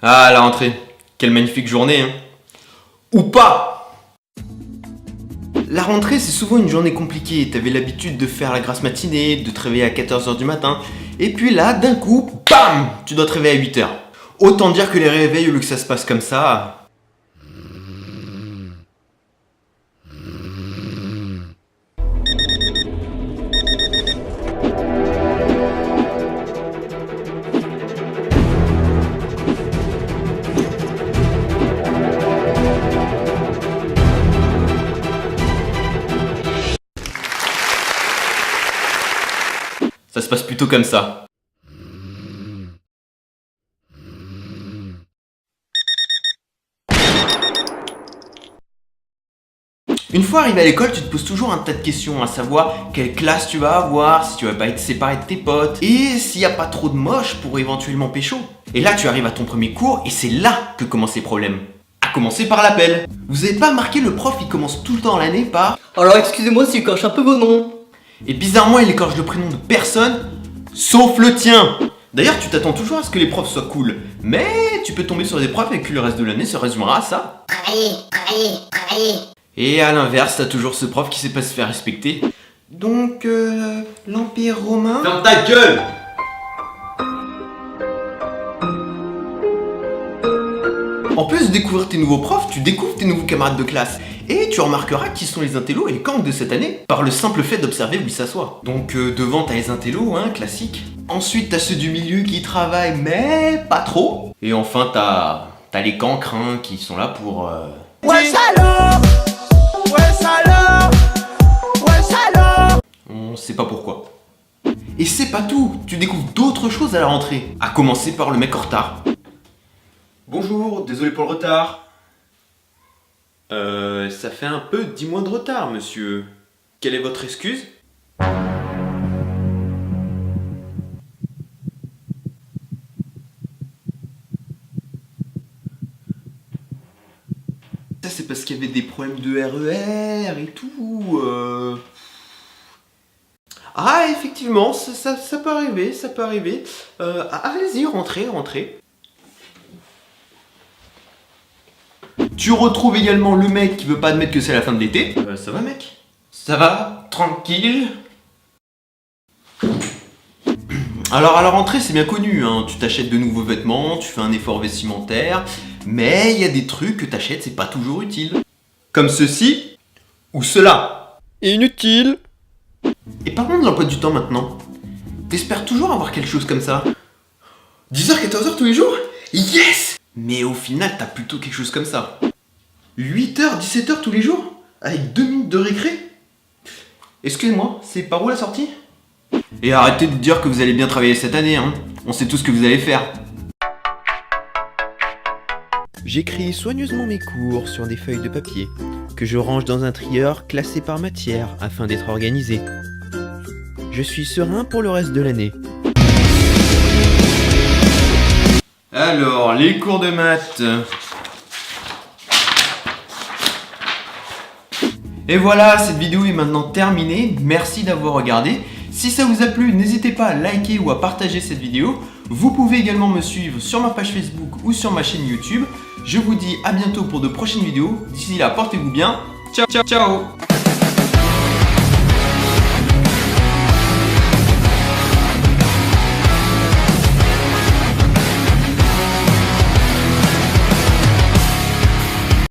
Ah, la rentrée. Quelle magnifique journée, hein. Ou pas. La rentrée, c'est souvent une journée compliquée. T'avais l'habitude de faire la grasse matinée, de te réveiller à 14h du matin. Et puis là, d'un coup, BAM, tu dois te réveiller à 8h. Autant dire que les réveils, au lieu que ça se passe comme ça... Ça se passe plutôt comme ça. Une fois arrivé à l'école, tu te poses toujours un tas de questions, à savoir quelle classe tu vas avoir, si tu vas pas être séparé de tes potes, et s'il n'y a pas trop de moches pour éventuellement pécho. Et là, tu arrives à ton premier cours, et c'est là que commencent les problèmes. À commencer par l'appel. Vous avez pas remarqué, le prof, il commence tout le temps l'année par... Alors excusez-moi si je coche un peu vos noms. Et bizarrement, il écorche le prénom de personne, sauf le tien. D'ailleurs, tu t'attends toujours à ce que les profs soient cool, mais tu peux tomber sur des profs avec qui le reste de l'année se résumera à ça. Travailler. Et à l'inverse, t'as toujours ce prof qui sait pas se faire respecter. Donc, l'Empire romain... Ferme ta gueule! En plus de découvrir tes nouveaux profs, tu découvres tes nouveaux camarades de classe. Et tu remarqueras qui sont les intellos et les cancres de cette année, par le simple fait d'observer où ils s'assoient. Donc devant t'as les intellos, hein, classique. Ensuite t'as ceux du milieu qui travaillent, mais pas trop. Et enfin t'as les cancres, hein, qui sont là pour... Ouais salaud. On sait pas pourquoi. Et c'est pas tout, tu découvres d'autres choses à la rentrée. À commencer par le mec en retard. Bonjour, désolé pour le retard. Ça fait un peu 10 mois de retard, monsieur. Quelle est votre excuse? Ça, c'est parce qu'il y avait des problèmes de RER et tout. Ah, effectivement, ça peut arriver, ça peut arriver. Allez-y, rentrez. Tu retrouves également le mec qui veut pas admettre que c'est la fin de l'été. Ça va, mec? Ça va? Tranquille? Alors à la rentrée, c'est bien connu, hein. Tu t'achètes de nouveaux vêtements, tu fais un effort vestimentaire, mais il y a des trucs que t'achètes, c'est pas toujours utile. Comme ceci, ou cela. Inutile. Et parlons de l'emploi du temps maintenant. T'espères toujours avoir quelque chose comme ça? 10h, 14h tous les jours? Yes! Mais au final, t'as plutôt quelque chose comme ça. 8h, 17h tous les jours? Avec 2 minutes de récré? Excusez-moi, c'est par où la sortie? Et arrêtez de dire que vous allez bien travailler cette année, hein. On sait tout ce que vous allez faire. J'écris soigneusement mes cours sur des feuilles de papier, que je range dans un trieur classé par matière afin d'être organisé. Je suis serein pour le reste de l'année. Alors, les cours de maths. Et voilà, cette vidéo est maintenant terminée. Merci d'avoir regardé. Si ça vous a plu, n'hésitez pas à liker ou à partager cette vidéo. Vous pouvez également me suivre sur ma page Facebook ou sur ma chaîne YouTube. Je vous dis à bientôt pour de prochaines vidéos. D'ici là, portez-vous bien. Ciao, ciao, ciao!